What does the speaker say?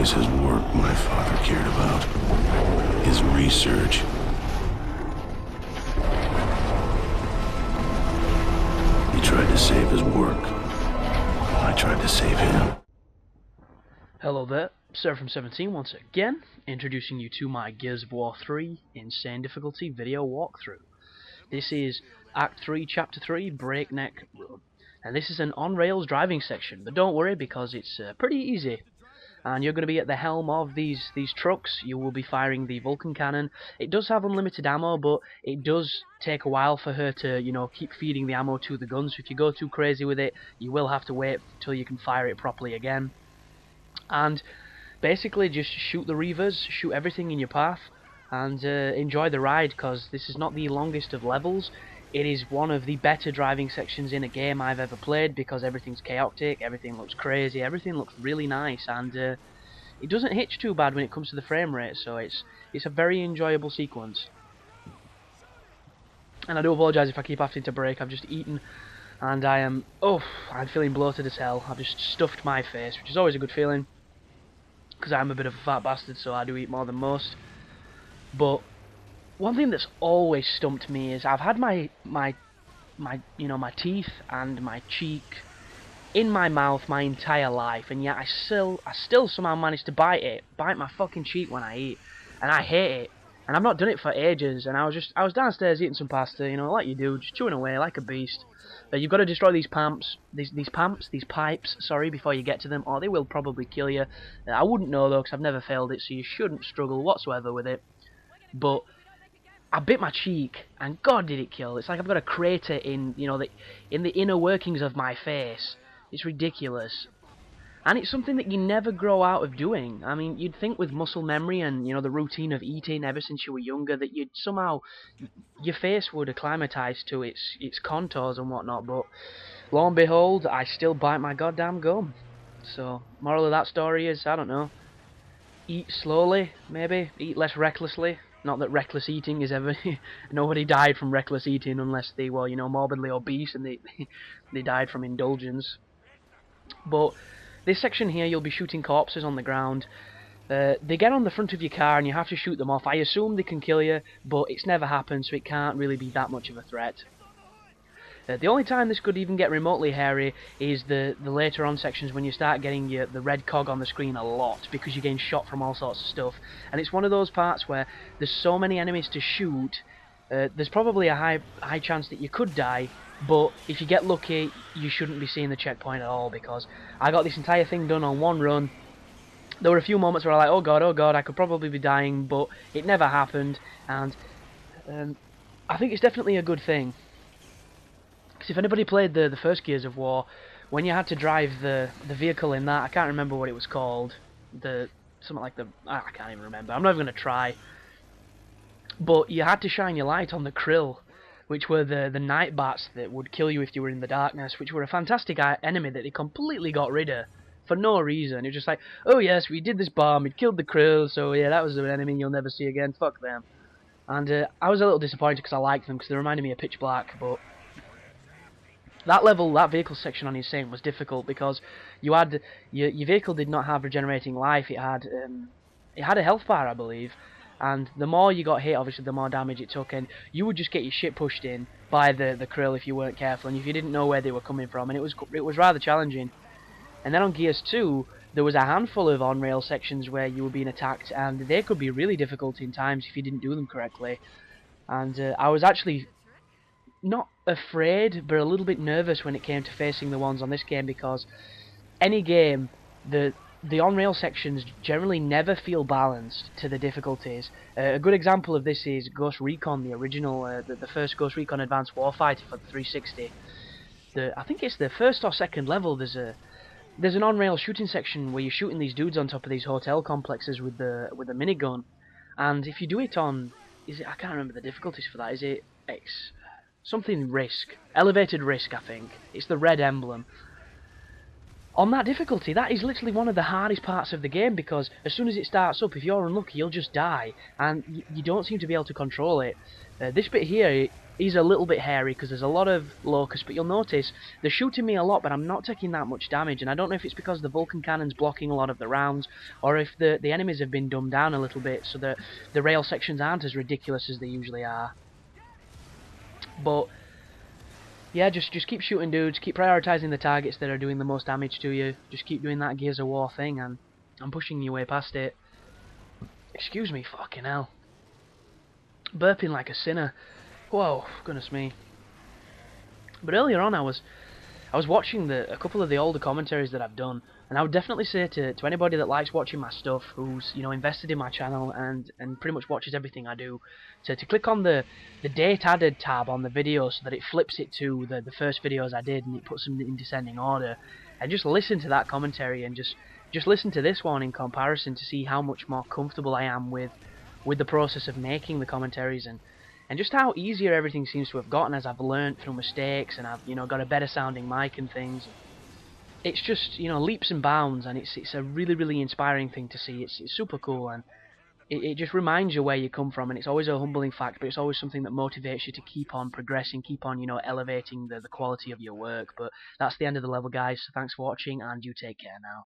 always his work my father cared about. His research. He tried to save his work. I tried to save him. Hello there, Sera from 17 once again, introducing you to my Gears of War 3 Insane Difficulty video walkthrough. This is Act 3, Chapter 3, Breakneck Run. And this is an on-rails driving section, but don't worry because it's pretty easy. And you're going to be at the helm of these trucks. You will be firing the Vulcan cannon. It does have unlimited ammo, but it does take a while for her to, keep feeding the ammo to the gun. So if you go too crazy with it, you will have to wait until you can fire it properly again. And basically just shoot the Reavers, shoot everything in your path, and enjoy the ride, because this is not the longest of levels. It is one of the better driving sections in a game I've ever played, because everything's chaotic, everything looks crazy, everything looks really nice, and it doesn't hitch too bad when it comes to the frame rate, so it's a very enjoyable sequence. And I do apologise if I keep having to break. I've just eaten, and I'm feeling bloated as hell. I've just stuffed my face, which is always a good feeling, because I'm a bit of a fat bastard, so I do eat more than most. But one thing that's always stumped me is I've had my teeth and my cheek in my mouth my entire life, and yet I still somehow manage to bite my fucking cheek when I eat, and I hate it. And I've not done it for ages, and I was downstairs eating some pasta, like you do, just chewing away like a beast. But you've got to destroy these pipes, before you get to them, or they will probably kill you. I wouldn't know though, because I've never failed it, so you shouldn't struggle whatsoever with it. But I bit my cheek, and God did it kill. It's like I've got a crater in the inner workings of my face. It's ridiculous. And it's something that you never grow out of doing. I mean, you'd think with muscle memory and, the routine of eating ever since you were younger, that you'd somehow, your face would acclimatise to its contours and whatnot, but lo and behold, I still bite my goddamn gum. So, moral of that story is, I don't know, eat slowly, maybe, eat less recklessly. Not that reckless eating is ever... Nobody died from reckless eating unless they were, morbidly obese and they died from indulgence. But this section here, you'll be shooting corpses on the ground. They get on the front of your car and you have to shoot them off. I assume they can kill you, but it's never happened, so it can't really be that much of a threat. The only time this could even get remotely hairy is the later on sections when you start getting the red cog on the screen a lot, because you're getting shot from all sorts of stuff. And it's one of those parts where there's so many enemies to shoot, there's probably a high chance that you could die, but if you get lucky, you shouldn't be seeing the checkpoint at all, because I got this entire thing done on one run. There were a few moments where I was like, oh god, I could probably be dying, but it never happened, and I think it's definitely a good thing. Because if anybody played the first Gears of War, when you had to drive the vehicle in that, I can't remember what it was called, I can't even remember, I'm not even going to try, but you had to shine your light on the krill, which were the night bats that would kill you if you were in the darkness, which were a fantastic enemy that they completely got rid of, for no reason. It was just like, oh yes, we did this bomb, it killed the krill, so yeah, that was an enemy you'll never see again, fuck them. And I was a little disappointed because I liked them, because they reminded me of Pitch Black, but that vehicle section on Insane was difficult, because your vehicle did not have regenerating life. It had a health bar, I believe, and the more you got hit, obviously the more damage it took, and you would just get your shit pushed in by the krill if you weren't careful, and if you didn't know where they were coming from, and it was rather challenging. And then on Gears 2, there was a handful of on-rail sections where you were being attacked, and they could be really difficult in times if you didn't do them correctly. And I was actually not afraid, but a little bit nervous when it came to facing the ones on this game, because any game, the on-rail sections generally never feel balanced to the difficulties. A good example of this is Ghost Recon, the original, the first Ghost Recon Advanced Warfighter for the 360. I think it's the first or second level. There's an on-rail shooting section where you're shooting these dudes on top of these hotel complexes with a minigun, and if you do it on, I can't remember the difficulties for that. Is it something risk, elevated risk, I think. It's the red emblem. On that difficulty, that is literally one of the hardest parts of the game, because as soon as it starts up, if you're unlucky, you'll just die, and you don't seem to be able to control it. This bit here, He's a little bit hairy because there's a lot of locusts, but you'll notice they're shooting me a lot, but I'm not taking that much damage, and I don't know if it's because the Vulcan cannon's blocking a lot of the rounds, or if the enemies have been dumbed down a little bit, so that the rail sections aren't as ridiculous as they usually are. But yeah, just keep shooting dudes, keep prioritising the targets that are doing the most damage to you, just keep doing that Gears of War thing, and I'm pushing you way past it. Excuse me, fucking hell. Burping like a sinner. Whoa, goodness me. But earlier on I was watching a couple of the older commentaries that I've done, and I would definitely say to anybody that likes watching my stuff, who's, you know, invested in my channel and pretty much watches everything I do, to click on the date added tab on the video so that it flips it to the first videos I did and it puts them in descending order, and just listen to that commentary and just listen to this one in comparison to see how much more comfortable I am with the process of making the commentaries, and just how easier everything seems to have gotten as I've learnt through mistakes and I've, you know, got a better sounding mic and things. It's just, you know, leaps and bounds, and it's a really inspiring thing to see. It's super cool, and it just reminds you where you come from, and it's always a humbling fact, but it's always something that motivates you to keep on progressing, keep on, you know, elevating the quality of your work. But that's the end of the level, guys, so thanks for watching, and you take care now.